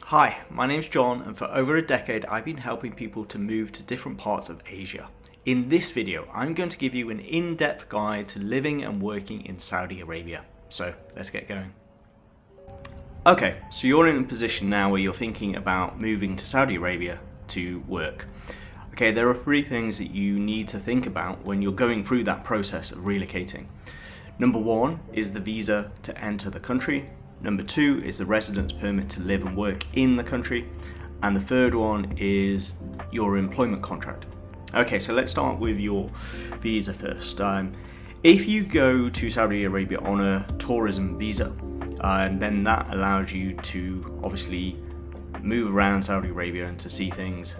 Hi, my name's John, and for over a decade I've been helping people to move to different parts of Asia. In this video, I'm going to give you an in-depth guide to living and working in Saudi Arabia. So let's get going. Okay, so you're in a position now where you're thinking about moving to Saudi Arabia to work. Okay, there are three things that you need to think about when you're going through that process of relocating. Number one is the visa to enter the country. Number two is the residence permit to live and work in the country. And the third one is your employment contract. Okay, so let's start with your visa first. If you go to Saudi Arabia on a tourism visa, then that allows you to obviously move around Saudi Arabia and to see things,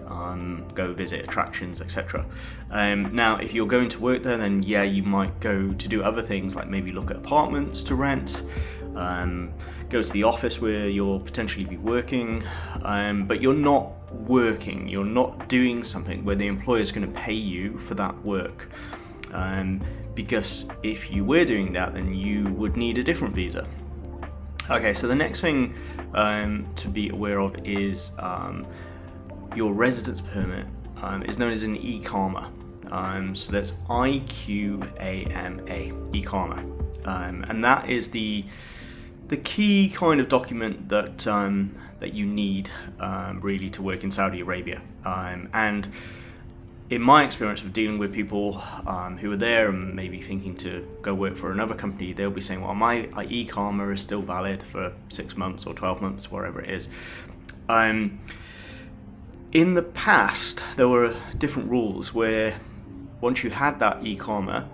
go visit attractions, etc. Now, if you're going to work there, then yeah, you might go to do other things like maybe look at apartments to rent, go to the office where you'll potentially be working, but you're not working, you're not doing something where the employer is going to pay you for that work. Because if you were doing that, then you would need a different visa. Okay, so the next thing to be aware of is your residence permit is known as an Iqama. So that's I-Q-A-M-A, Iqama. And that is the key kind of document that that you need really to work in Saudi Arabia. And in my experience of dealing with people who are there and maybe thinking to go work for another company, they'll be saying, well, my Iqama is still valid for 6 months or 12 months, wherever it is. In the past, there were different rules where once you had that Iqama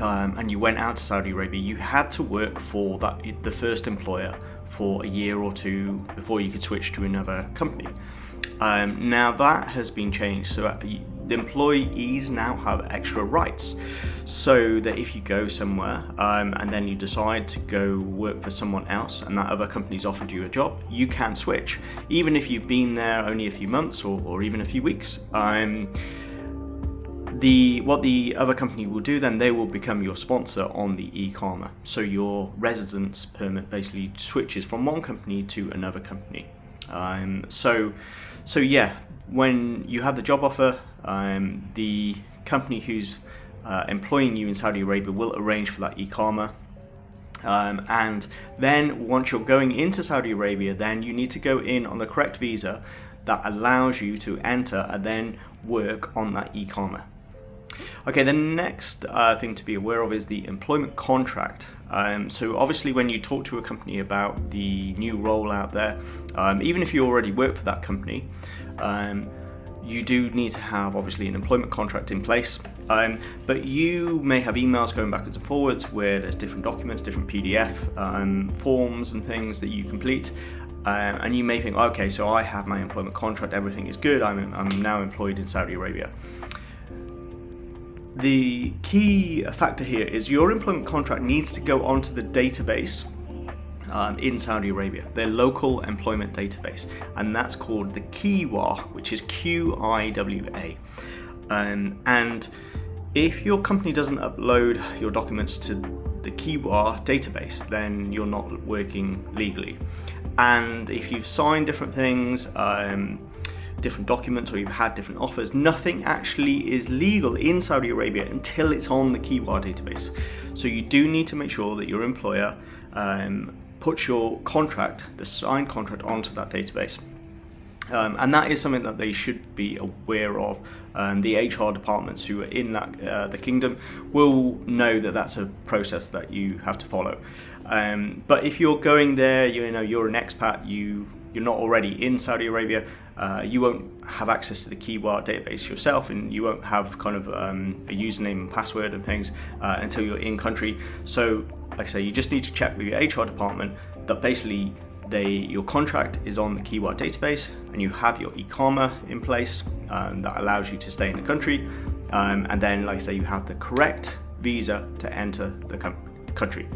and you went out to Saudi Arabia, you had to work for the first employer for a year or two before you could switch to another company. Now that has been changed, so the employees now have extra rights, so that if you go somewhere and then you decide to go work for someone else and that other company's offered you a job, you can switch, even if you've been there only a few months or even a few weeks. What the other company will do then, they will become your sponsor on the Iqama, so your residence permit basically switches from one company to another company. So yeah, when you have the job offer, the company who's employing you in Saudi Arabia will arrange for that Iqama. And then once you're going into Saudi Arabia, then you need to go in on the correct visa that allows you to enter and then work on that Iqama. Okay, the next thing to be aware of is the employment contract. So obviously when you talk to a company about the new role out there, even if you already work for that company, you do need to have obviously an employment contract in place. But you may have emails going backwards and forwards where there's different documents, different PDF forms and things that you complete. And you may think, okay, so I have my employment contract, everything is good, I'm now employed in Saudi Arabia. The key factor here is your employment contract needs to go onto the database in Saudi Arabia, their local employment database, and that's called the Qiwa, which is Q-I-W-A. And if your company doesn't upload your documents to the Qiwa database, then you're not working legally. And if you've signed different things, different documents, or you've had different offers, nothing actually is legal in Saudi Arabia until it's on the Qiwa database. So you do need to make sure that your employer puts your contract, the signed contract, onto that database. And that is something that they should be aware of. The HR departments who are in that the kingdom will know that that's a process that you have to follow. But if you're going there, you're an expat, you're not already in Saudi Arabia, you won't have access to the Qiwa database yourself, and you won't have kind of a username and password and things until you're in country. So like I say, you just need to check with your HR department that basically your contract is on the Qiwa database and you have your Iqama in place that allows you to stay in the country, and then like I say, you have the correct visa to enter the country.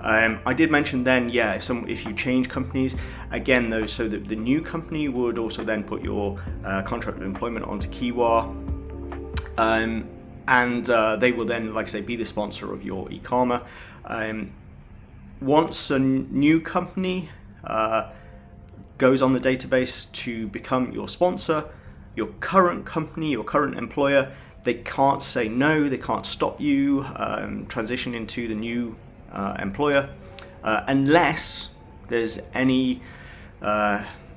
I did mention then, yeah, if you change companies, again though, so that the new company would also then put your contract of employment onto Qiwa, and they will then, like I say, be the sponsor of your Iqama. Once a new company goes on the database to become your sponsor, your current company, your current employer, they can't say no, they can't stop you transitioning to the new employer unless there's any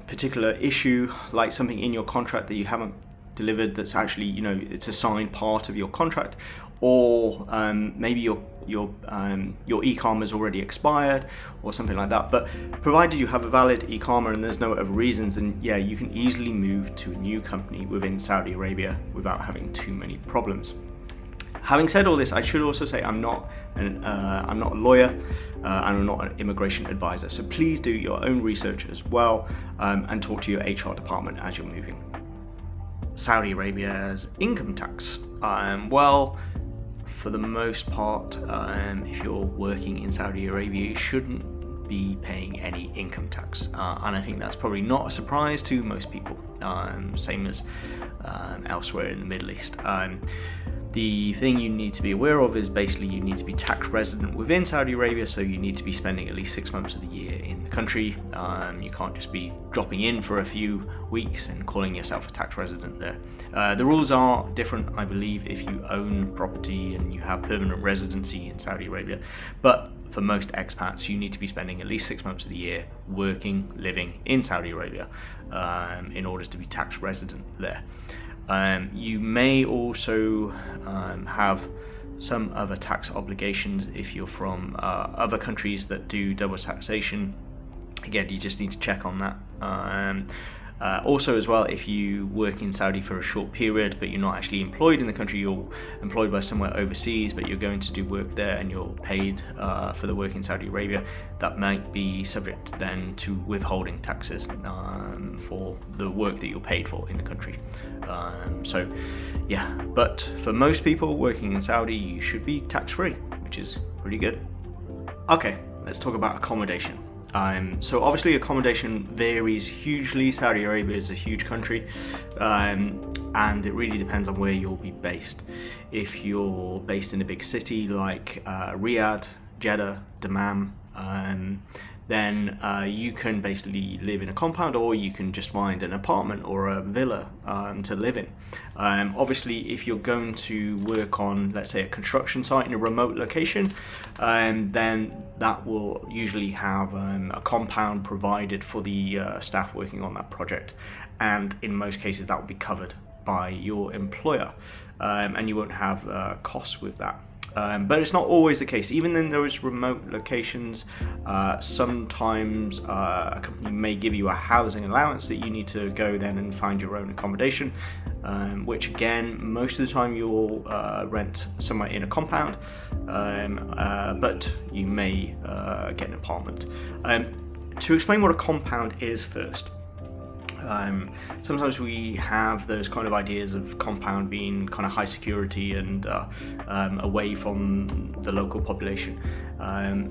particular issue, like something in your contract that you haven't delivered that's actually, it's a signed part of your contract, or maybe your e-commerce is already expired or something like that. But provided you have a valid e-commerce and there's no other reasons, then yeah, you can easily move to a new company within Saudi Arabia without having too many problems. Having said all this, I should also say I'm not a lawyer and I'm not an immigration advisor, so please do your own research as well and talk to your HR department as you're moving. Saudi Arabia's income tax. Well, for the most part, if you're working in Saudi Arabia, you shouldn't be paying any income tax, and I think that's probably not a surprise to most people, same as elsewhere in the Middle East. The thing you need to be aware of is basically you need to be tax resident within Saudi Arabia, so you need to be spending at least 6 months of the year in the country. You can't just be dropping in for a few weeks and calling yourself a tax resident there. The rules are different, I believe, if you own property and you have permanent residency in Saudi Arabia, but for most expats you need to be spending at least 6 months of the year working, living in Saudi Arabia in order to be tax resident there. You may also have some other tax obligations if you're from other countries that do double taxation. Again, you just need to check on that. Also as well, if you work in Saudi for a short period but you're not actually employed in the country, you're employed by somewhere overseas but you're going to do work there and you're paid for the work in Saudi Arabia, that might be subject then to withholding taxes for the work that you're paid for in the country. So yeah, but for most people working in Saudi, you should be tax-free, which is pretty good. Okay, let's talk about accommodation. So obviously accommodation varies hugely. Saudi Arabia is a huge country, and it really depends on where you'll be based. If you're based in a big city like Riyadh, Jeddah, Dammam, then you can basically live in a compound, or you can just find an apartment or a villa to live in. Obviously, if you're going to work on, let's say, a construction site in a remote location, then that will usually have a compound provided for the staff working on that project, and in most cases that will be covered by your employer, and you won't have costs with that. But it's not always the case. Even in those remote locations, sometimes a company may give you a housing allowance that you need to go then and find your own accommodation, which again, most of the time you'll rent somewhere in a compound, but you may get an apartment. To explain what a compound is first, sometimes we have those kind of ideas of compound being kind of high security and away from the local population.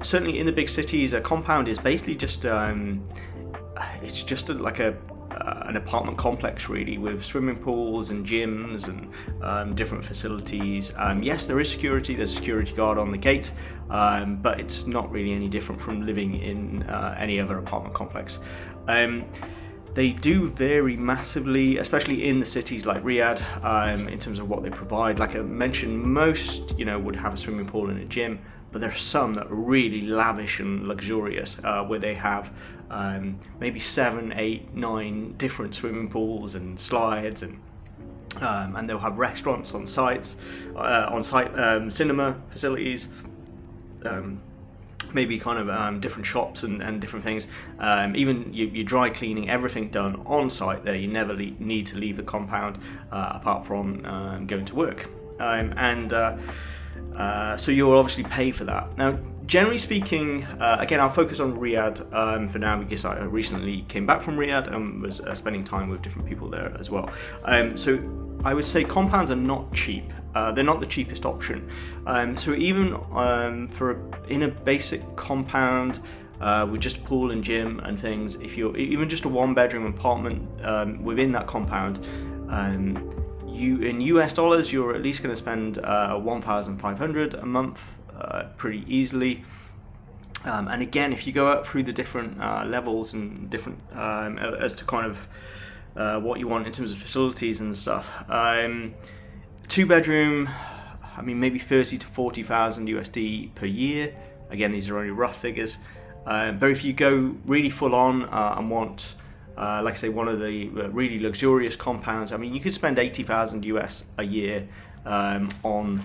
Certainly in the big cities, a compound is basically just it's just like an apartment complex really, with swimming pools and gyms and different facilities. Yes, there is security, there's a security guard on the gate, but it's not really any different from living in any other apartment complex. They do vary massively, especially in the cities like Riyadh, in terms of what they provide. Like I mentioned, most would have a swimming pool and a gym, but there are some that are really lavish and luxurious, where they have maybe 7, 8, 9 different swimming pools and slides, and they'll have restaurants on site, cinema facilities. Maybe kind of different shops and different things. Even your dry cleaning, everything done on site there. You never need to leave the compound apart from going to work. So you'll obviously pay for that. Now, generally speaking, again, I'll focus on Riyadh for now because I recently came back from Riyadh and was spending time with different people there as well. So I would say compounds are not cheap. They're not the cheapest option. So even in a basic compound with just a pool and gym and things, if you're even just a 1-bedroom apartment within that compound, in US dollars, you're at least going to spend $1,500 a month pretty easily. And again, if you go up through the different levels and different as to kind of what you want in terms of facilities and stuff, 2-bedroom, I mean maybe 30 to 40,000 USD per year. Again, these are only rough figures. But if you go really full on and want, like I say, one of the really luxurious compounds, I mean, you could spend 80,000 US a year on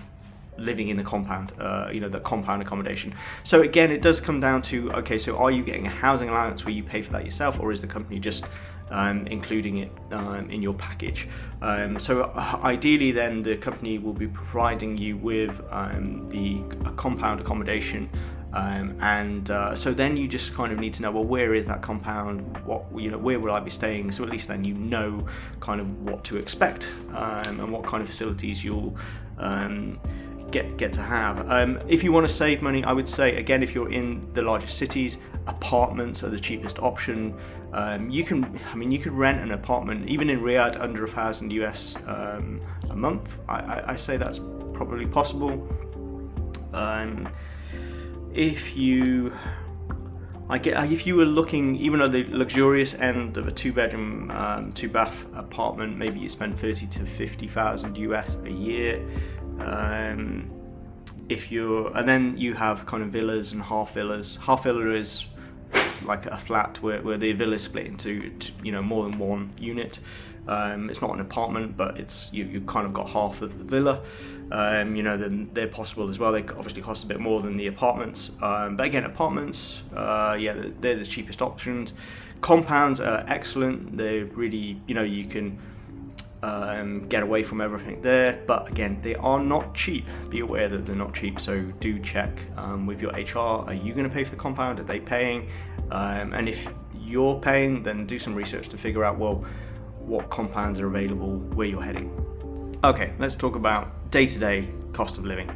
living in the compound, the compound accommodation. So again, it does come down to, okay, so are you getting a housing allowance where you pay for that yourself, or is the company just including it in your package? So ideally then the company will be providing you with a compound accommodation, so then you just kind of need to know, well, where is that compound, where will I be staying, so at least then you know kind of what to expect and what kind of facilities you'll get to have. If you want to save money, I would say, again, if you're in the largest cities, apartments are the cheapest option. You could rent an apartment even in Riyadh under 1,000 US a month. I say that's probably possible. If you were looking even at the luxurious end of a 2-bedroom, 2-bath apartment, maybe you spend 30 to 50,000 US a year. And then you have kind of villas and half villas. Half villa is like a flat where the villa is split into more than one unit. It's not an apartment, but it's you kind of got half of the villa. Then they're possible as well. They obviously cost a bit more than the apartments, but again, apartments, they're the cheapest options. Compounds are excellent. They're really, you can get away from everything there, but again, they are not cheap. Be aware that they're not cheap, so do check with your HR. Are you going to pay for the compound? Are they paying? And if you're paying, then do some research to figure out, well, what compounds are available where you're heading. Okay, let's talk about day-to-day cost of living.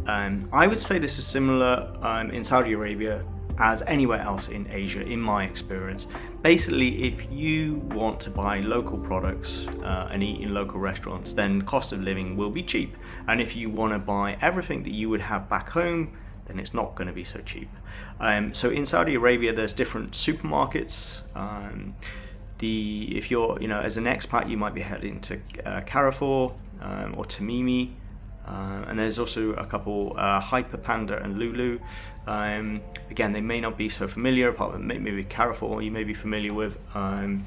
I would say this is similar in Saudi Arabia as anywhere else in Asia, in my experience. Basically, if you want to buy local products and eat in local restaurants, then cost of living will be cheap. And if you want to buy everything that you would have back home, then it's not going to be so cheap. So in Saudi Arabia, there's different supermarkets. If you're, as an expat, you might be heading to Carrefour or Tamimi. And there's also a couple, Hyper Panda and Lulu. Again, they may not be so familiar, apart from maybe Carrefour you may be familiar with. My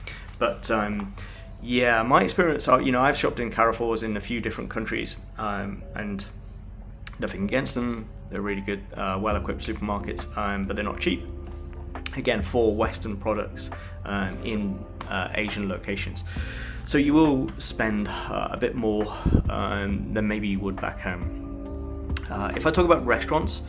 experience, I've shopped in Carrefours in a few different countries, and nothing against them. They're really good, well-equipped supermarkets, but they're not cheap. Again, for Western products in Asian locations. So you will spend a bit more than maybe you would back home. If I talk about restaurants,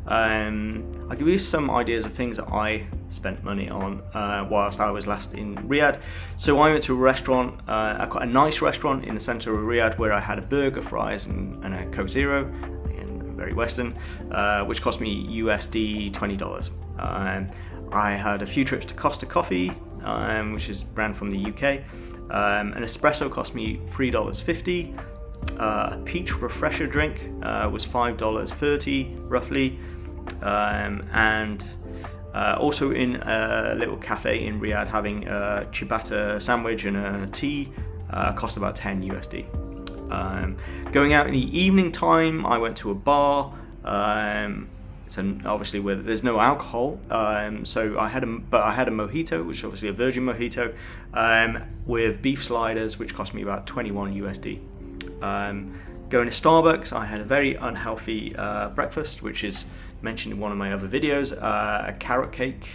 I'll give you some ideas of things that I spent money on whilst I was last in Riyadh. So I went to a restaurant, quite a nice restaurant in the centre of Riyadh, where I had a burger, fries and a Coke Zero, again, very Western, which cost me USD $20. I had a few trips to Costa Coffee, which is a brand from the UK. An espresso cost me $3.50. A peach refresher drink was $5.30 roughly, and also in a little cafe in Riyadh, having a ciabatta sandwich and a tea cost about 10 USD. Going out in the evening time, I went to a bar. Obviously where there's no alcohol, so I had a mojito, which is obviously a virgin mojito, with beef sliders, which cost me about 21 USD. Going to Starbucks, I had a very unhealthy breakfast, which is mentioned in one of my other videos. A carrot cake,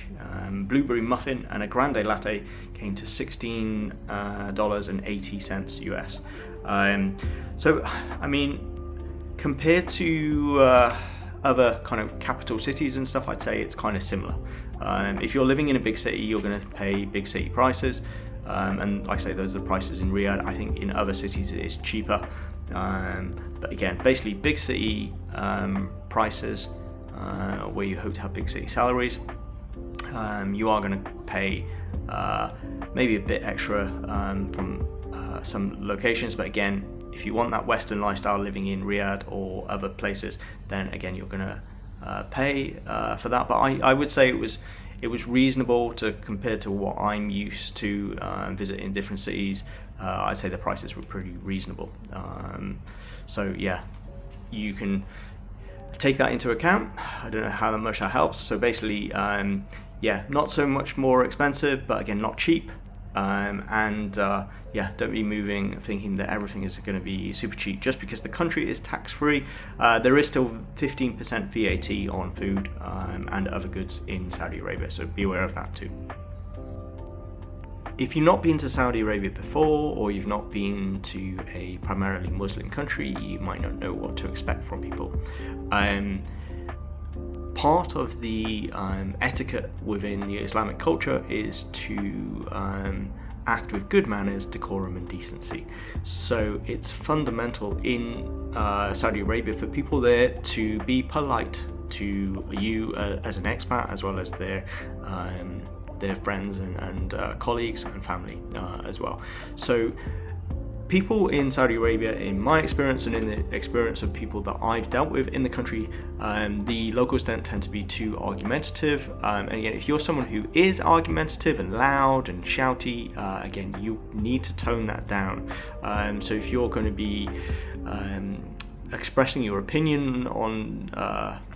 blueberry muffin, and a grande latte came to $16.80 US. So, I mean, compared to other kind of capital cities and stuff, I'd say it's kind of similar. If you're living in a big city, you're going to pay big city prices, and like I say, those are the prices in Riyadh. I think in other cities it is cheaper, but again, basically big city prices, where you hope to have big city salaries, you are going to pay maybe a bit extra from some locations, but again, if you want that Western lifestyle living in Riyadh or other places, then again you're going to pay for that, but I would say it was reasonable to compare to what I'm used to visiting different cities. I'd say the prices were pretty reasonable. So yeah, you can take that into account. I don't know how much that helps. So basically, yeah, not so much more expensive, but again, not cheap. Yeah, don't be moving thinking that everything is going to be super cheap just because the country is tax-free. There is still 15% VAT on food and other goods in Saudi Arabia, so be aware of that too. If you've not been to Saudi Arabia before, or you've not been to a primarily Muslim country, you might not know what to expect from people. Part of the etiquette within the Islamic culture is to act with good manners, decorum and decency. So it's fundamental in Saudi Arabia for people there to be polite to you as an expat, as well as their friends and colleagues and family as well. So people in Saudi Arabia, in my experience and in the experience of people that I've dealt with in the country, the locals don't tend to be too argumentative. And again, if you're someone who is argumentative and loud and shouty, again, you need to tone that down. So if you're going to be expressing your opinion on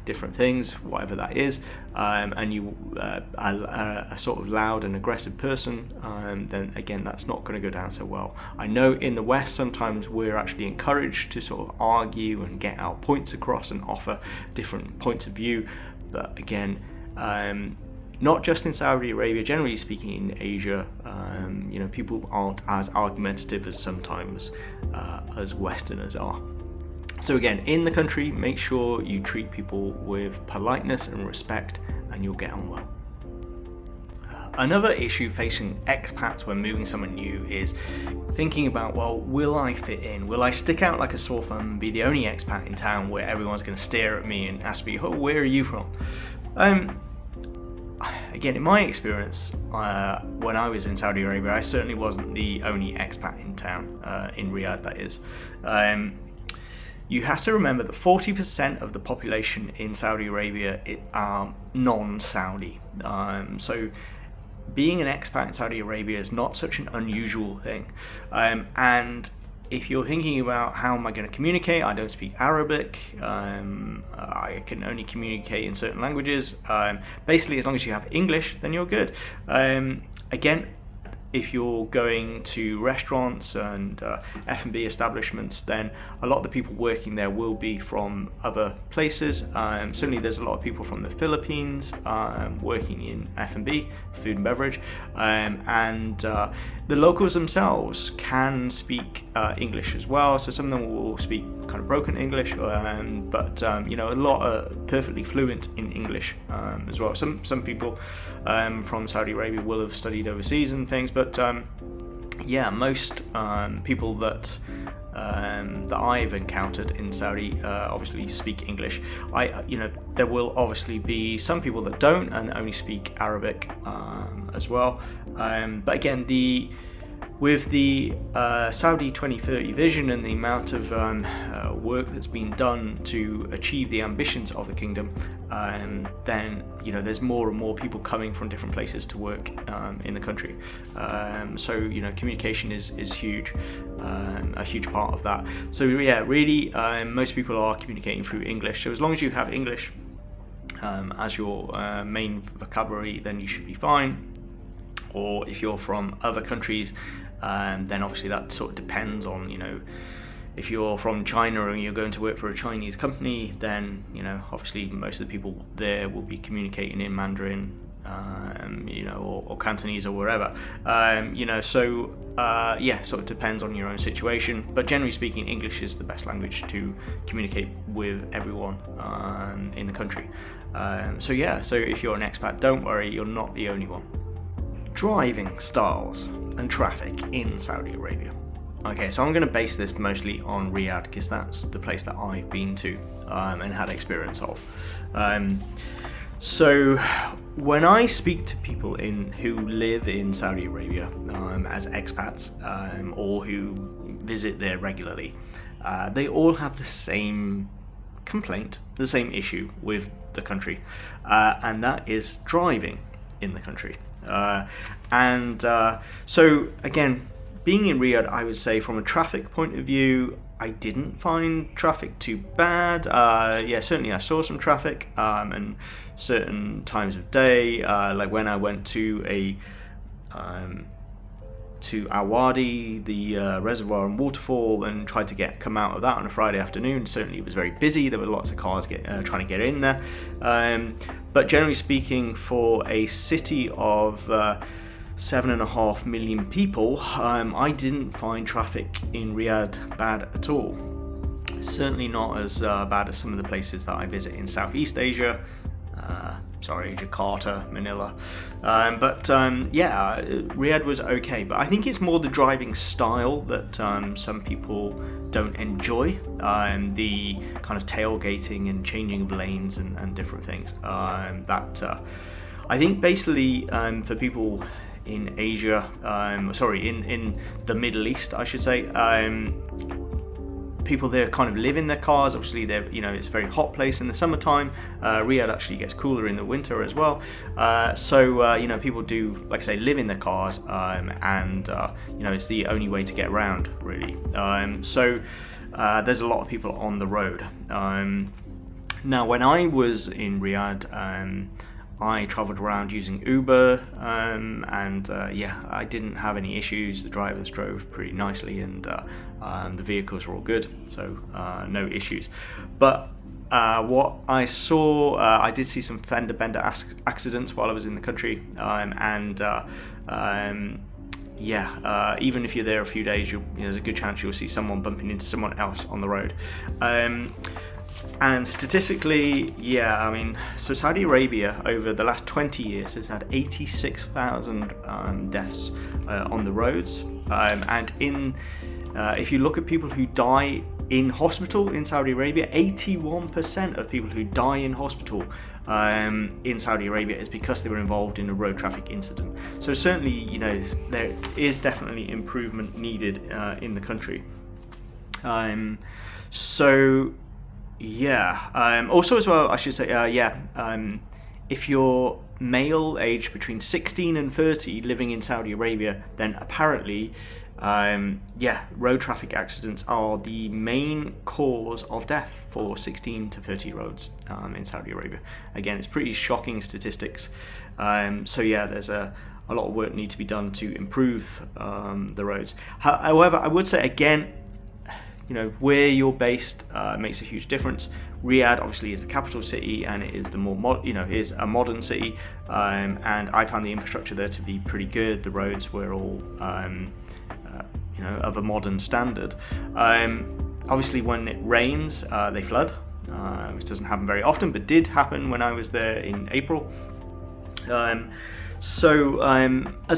different things, whatever that is, and you are a sort of loud and aggressive person, then again, that's not going to go down so well. I know in the West sometimes we're actually encouraged to sort of argue and get our points across and offer different points of view, but again, not just in Saudi Arabia, generally speaking in Asia, people aren't as argumentative as sometimes as Westerners are. So again, in the country, make sure you treat people with politeness and respect, and you'll get on well. Another issue facing expats when moving somewhere new is thinking about, well, will I fit in? Will I stick out like a sore thumb and be the only expat in town where everyone's going to stare at me and ask me, oh, where are you from? Again, in my experience, when I was in Saudi Arabia, I certainly wasn't the only expat in town, in Riyadh that is. You have to remember that 40% of the population in Saudi Arabia are non-Saudi. So being an expat in Saudi Arabia is not such an unusual thing. And if you're thinking about how am I going to communicate, I don't speak Arabic, I can only communicate in certain languages. Basically, as long as you have English, then you're good. Again, if you're going to restaurants and F&B establishments, then a lot of the people working there will be from other places. Certainly there's a lot of people from the Philippines working in F&B, food and beverage, and the locals themselves can speak English as well. So some of them will speak kind of broken English, but a lot are perfectly fluent in English as well. Some people from Saudi Arabia will have studied overseas and things, but most people that I've encountered in Saudi obviously speak English. There will obviously be some people that don't and only speak Arabic as well. But again, with the Saudi 2030 vision and the amount of work that's been done to achieve the ambitions of the kingdom, then there's more and more people coming from different places to work in the country. So communication is huge, a huge part of that. So yeah, really, most people are communicating through English. So as long as you have English as your main vocabulary, then you should be fine. Or if you're from other countries, then obviously that sort of depends on, if you're from China and you're going to work for a Chinese company, then, obviously most of the people there will be communicating in Mandarin, or Cantonese or wherever. So it depends on your own situation. But generally speaking, English is the best language to communicate with everyone in the country. So if you're an expat, don't worry, you're not the only one. Driving styles and traffic in Saudi Arabia. Okay, so I'm going to base this mostly on Riyadh because that's the place that I've been to and had experience of. So when I speak to people who live in Saudi Arabia as expats or who visit there regularly, they all have the same complaint, the same issue with the country, and that is driving in the country. So again, being in Riyadh, I would say from a traffic point of view, I didn't find traffic too bad. Yeah, certainly I saw some traffic, and certain times of day, like when I went to Al Wadi, the reservoir and waterfall, and tried to come out of that on a Friday afternoon. Certainly it was very busy. There were lots of cars trying to get in there. But generally speaking, for a city of 7.5 million people, I didn't find traffic in Riyadh bad at all. Certainly not as bad as some of the places that I visit in Southeast Asia. Jakarta, Manila. Yeah, Riyadh was okay. But I think it's more the driving style that some people don't enjoy. The kind of tailgating and changing of lanes and different things. I think basically for people in Asia, in the Middle East, I should say, people there kind of live in their cars. Obviously, it's a very hot place in the summertime. Riyadh actually gets cooler in the winter as well. People do, like I say, live in their cars, and it's the only way to get around, really. There's a lot of people on the road. Now, when I was in Riyadh, I travelled around using Uber, I didn't have any issues. The drivers drove pretty nicely, and the vehicles were all good, so no issues. But what I saw, I did see some fender bender accidents while I was in the country, even if you're there a few days, there's a good chance you'll see someone bumping into someone else on the road. And statistically, so Saudi Arabia over the last 20 years has had 86,000 deaths on the roads. If you look at people who die in hospital in Saudi Arabia, 81% of people who die in hospital in Saudi Arabia is because they were involved in a road traffic incident. So certainly, there is definitely improvement needed in the country. Also as well, I should say, if you're male aged between 16 and 30 living in Saudi Arabia, then apparently, road traffic accidents are the main cause of death for 16 to 30-year-olds in Saudi Arabia. Again, it's pretty shocking statistics. There's a lot of work need to be done to improve the roads. However, I would say again, where you're based makes a huge difference. Riyadh obviously is the capital city, and it is is a modern city, and I found the infrastructure there to be pretty good. The roads were all of a modern standard. Obviously, when it rains, they flood, which doesn't happen very often, but did happen when I was there in April. As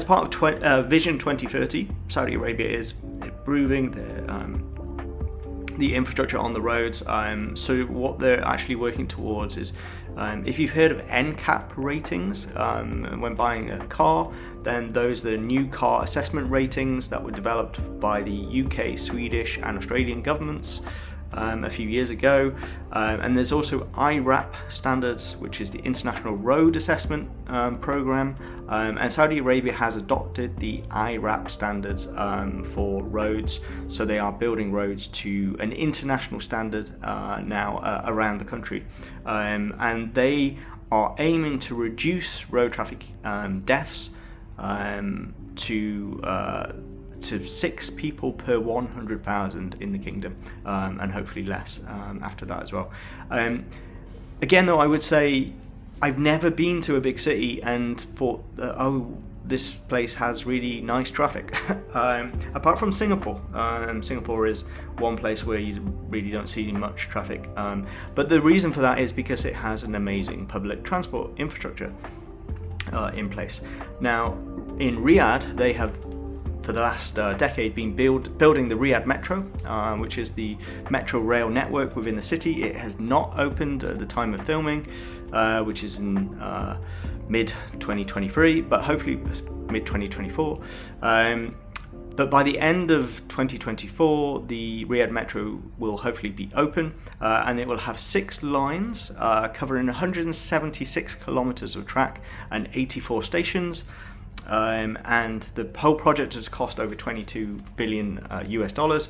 part of Vision 2030, Saudi Arabia is improving the infrastructure on the roads. So what they're actually working towards is, if you've heard of NCAP ratings when buying a car, then those are the new car assessment ratings that were developed by the UK, Swedish and Australian governments a few years ago. And there's also IRAP standards, which is the International Road Assessment Program, and Saudi Arabia has adopted the IRAP standards for roads, so they are building roads to an international standard now around the country, and they are aiming to reduce road traffic deaths to 6 people per 100,000 in the kingdom, and hopefully less after that as well. Again, though, I would say I've never been to a big city and thought that, this place has really nice traffic. Apart from Singapore. Singapore is one place where you really don't see much traffic. But the reason for that is because it has an amazing public transport infrastructure in place. Now, in Riyadh, they have for the last decade been building the Riyadh Metro, which is the metro rail network within the city. It has not opened at the time of filming, which is in mid 2023, but hopefully mid 2024. But by the end of 2024, the Riyadh Metro will hopefully be open, and it will have 6 lines covering 176 kilometers of track and 84 stations. And the whole project has cost over 22 billion US dollars.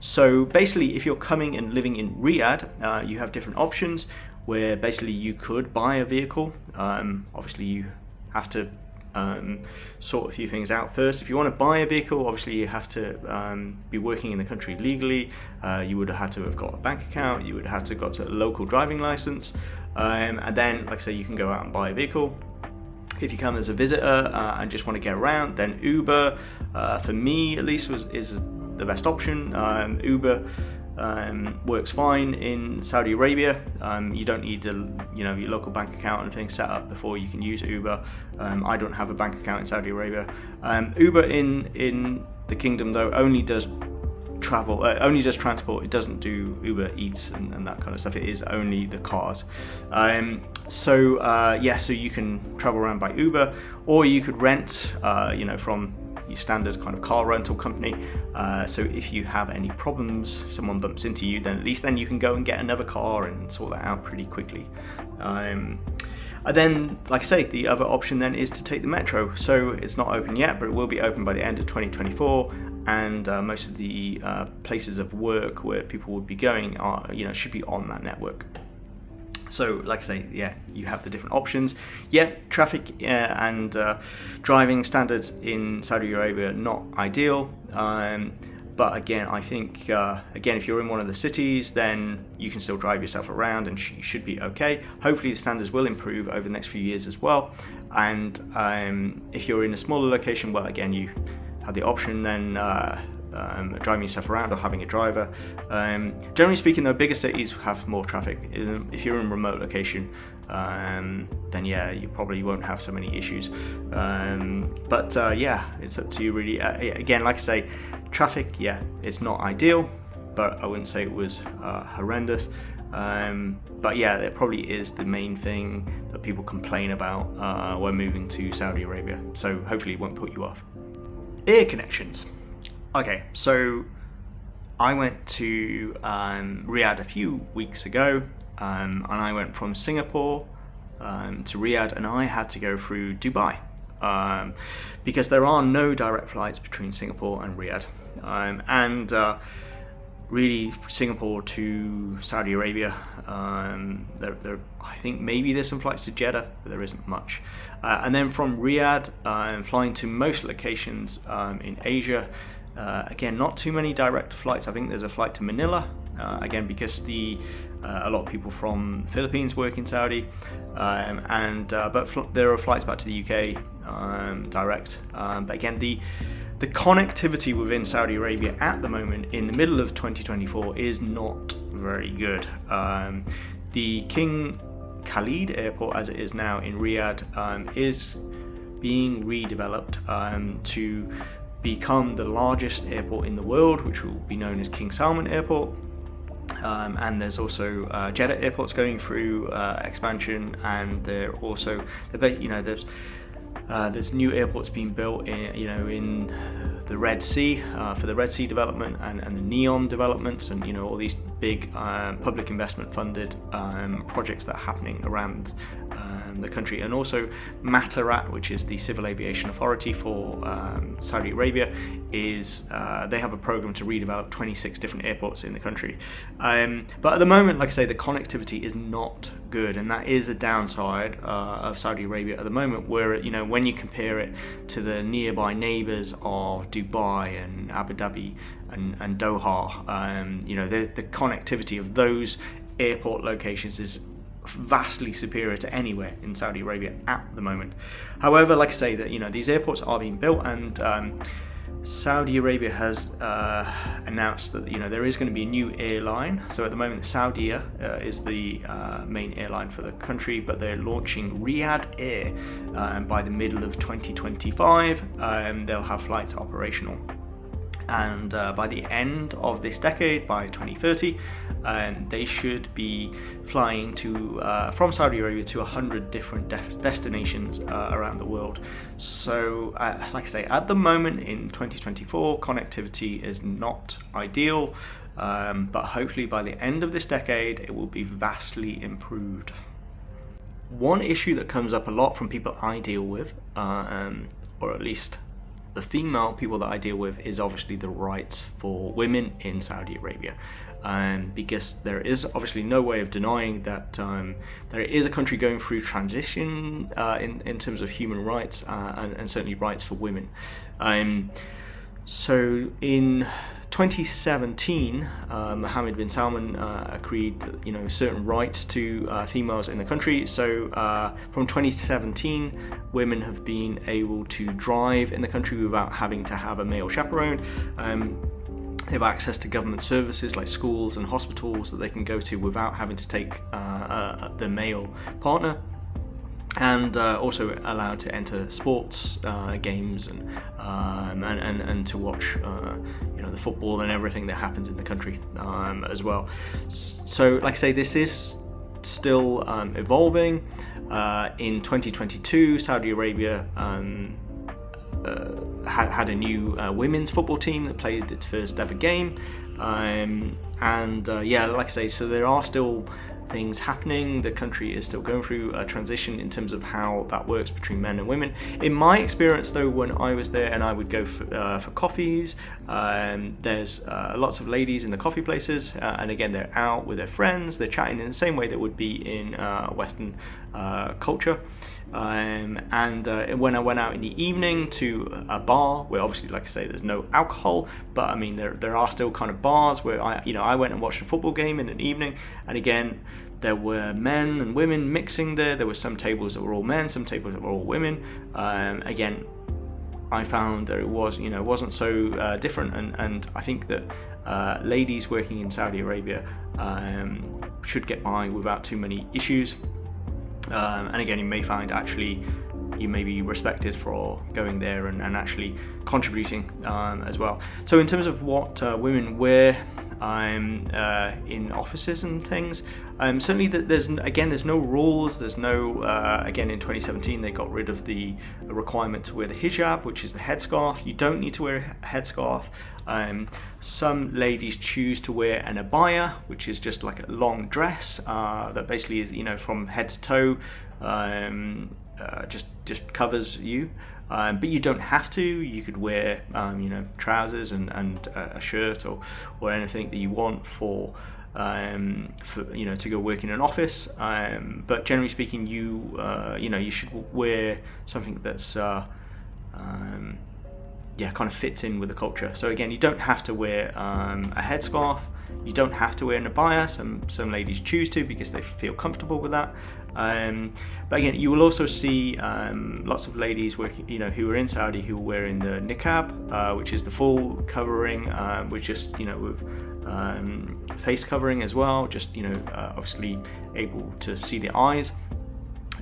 So basically, if you're coming and living in Riyadh, you have different options where basically you could buy a vehicle. Obviously, you have to sort a few things out first. If you want to buy a vehicle, obviously you have to be working in the country legally. You would have had to have got a bank account. You would have to have got a local driving license, and then, like I say, you can go out and buy a vehicle. If you come as a visitor and just want to get around, then Uber, for me at least, is the best option. Uber works fine in Saudi Arabia. You don't need your local bank account and things set up before you can use Uber. I don't have a bank account in Saudi Arabia. Uber in the kingdom though only does transport. It doesn't do Uber Eats and that kind of stuff. It is only the cars. So you can travel around by Uber, or you could rent from your standard kind of car rental company. So if you have any problems, if someone bumps into you, then at least then you can go and get another car and sort that out pretty quickly. And then, like I say, the other option then is to take the metro. So it's not open yet, but it will be open by the end of 2024. And most of the places of work where people would be going should be on that network. So, like I say, you have the different options. Traffic and driving standards in Saudi Arabia not ideal. But again, I think if you're in one of the cities, then you can still drive yourself around and you should be okay. Hopefully, the standards will improve over the next few years as well. And if you're in a smaller location, well, again, you have the option then. Driving yourself around or having a driver. Generally speaking, though, bigger cities have more traffic. If you're in a remote location, then you probably won't have so many issues. But it's up to you really. Again, like I say, traffic, it's not ideal, but I wouldn't say it was horrendous. But it probably is the main thing that people complain about when moving to Saudi Arabia. So hopefully it won't put you off. Air connections. Okay, so I went to Riyadh a few weeks ago, and I went from Singapore to Riyadh, and I had to go through Dubai because there are no direct flights between Singapore and Riyadh, and really Singapore to Saudi Arabia. There, I think maybe there's some flights to Jeddah, but there isn't much. And then from Riyadh, flying to most locations in Asia. Again, not too many direct flights. I think there's a flight to Manila, again because a lot of people from the Philippines work in Saudi, but there are flights back to the UK direct. But again, the connectivity within Saudi Arabia at the moment, in the middle of 2024, is not very good. The King Khalid Airport, as it is now in Riyadh, is being redeveloped to become the largest airport in the world, which will be known as King Salman Airport. And there's also Jeddah airports going through expansion, and there's new airports being built in the Red Sea for the Red Sea development and the Neom developments, and all these big public investment funded projects that are happening around the country. And also Matarat, which is the Civil Aviation Authority for Saudi Arabia, they have a program to redevelop 26 different airports in the country. But at the moment, like I say, the connectivity is not good, and that is a downside of Saudi Arabia at the moment, where when you compare it to the nearby neighbours of Dubai and Abu Dhabi and Doha, the connectivity of those airport locations is vastly superior to anywhere in Saudi Arabia at the moment. However, like I say, that these airports are being built, and Saudi Arabia has announced that there is going to be a new airline. So at the moment, Saudia is the main airline for the country, but they're launching Riyadh Air by the middle of 2025. They'll have flights operational And by the end of this decade, by 2030, they should be flying to from Saudi Arabia to 100 different destinations around the world. So, like I say, at the moment in 2024, connectivity is not ideal, but hopefully by the end of this decade, it will be vastly improved. One issue that comes up a lot from people I deal with, or at least the female people that I deal with, is obviously the rights for women in Saudi Arabia, because there is obviously no way of denying that there is a country going through transition in terms of human rights and certainly rights for women. So in 2017, Mohammed bin Salman agreed, certain rights to females in the country. So from 2017, women have been able to drive in the country without having to have a male chaperone. They have access to government services like schools and hospitals that they can go to without having to take the male partner. And also allowed to enter sports games and to watch the football and everything that happens in the country as well. So, like I say, this is still evolving. In 2022, Saudi Arabia had a new women's football team that played its first ever game, like I say, so there are still things happening. The country is still going through a transition in terms of how that works between men and women. In my experience, though, when I was there and I would go for coffees, there's lots of ladies in the coffee places, and again, they're out with their friends, they're chatting in the same way that would be in Western culture. And when I went out in the evening to a bar, where obviously, like I say, there's no alcohol, but I mean there are still kind of bars where I went and watched a football game in an evening, and again, there were men and women mixing there. There were some tables that were all men, some tables that were all women. Again, I found that it was, wasn't so different, and I think that ladies working in Saudi Arabia should get by without too many issues. And again, you may find actually you may be respected for going there and actually contributing as well. So in terms of what women wear in offices and things, certainly there's no rules. There's no again, in 2017 they got rid of the requirement to wear the hijab, which is the headscarf. You don't need to wear a headscarf. Some ladies choose to wear an abaya, which is just like a long dress that basically is, from head to toe, just covers you. But you don't have to. You could wear, trousers and a shirt or anything that you want for to go work in an office. But generally speaking, you should wear something that's kind of fits in with the culture. So again, you don't have to wear a headscarf. You don't have to wear an abaya. Some ladies choose to because they feel comfortable with that. But again, you will also see lots of ladies working, who are in Saudi who are wearing the niqab, which is the full covering, with just, with face covering as well, just, obviously able to see the eyes.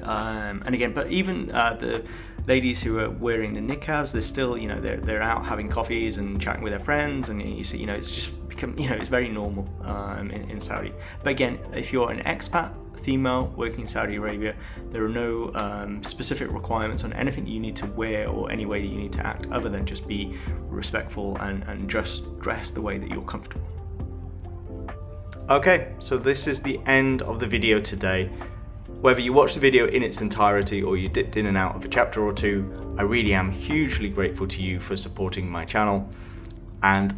And again, but even the ladies who are wearing the niqabs, they're still, they're out having coffees and chatting with their friends, and you see, it's just become, it's very normal in Saudi. But again, if you're an expat female working in Saudi Arabia, there are no specific requirements on anything you need to wear or any way that you need to act, other than just be respectful and just dress the way that you're comfortable. Okay, so this is the end of the video today. Whether you watched the video in its entirety or you dipped in and out of a chapter or two, I really am hugely grateful to you for supporting my channel, and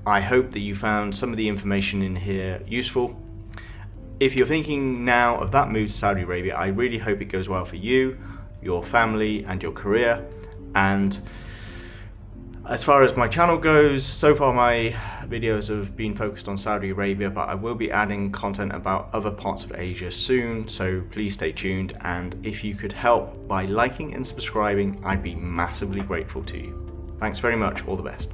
I hope that you found some of the information in here useful. If you're thinking now of that move to Saudi Arabia, I really hope it goes well for you, your family and your career. And as far as my channel goes, so far my videos have been focused on Saudi Arabia, but I will be adding content about other parts of Asia soon, so please stay tuned. And if you could help by liking and subscribing, I'd be massively grateful to you. Thanks very much, all the best.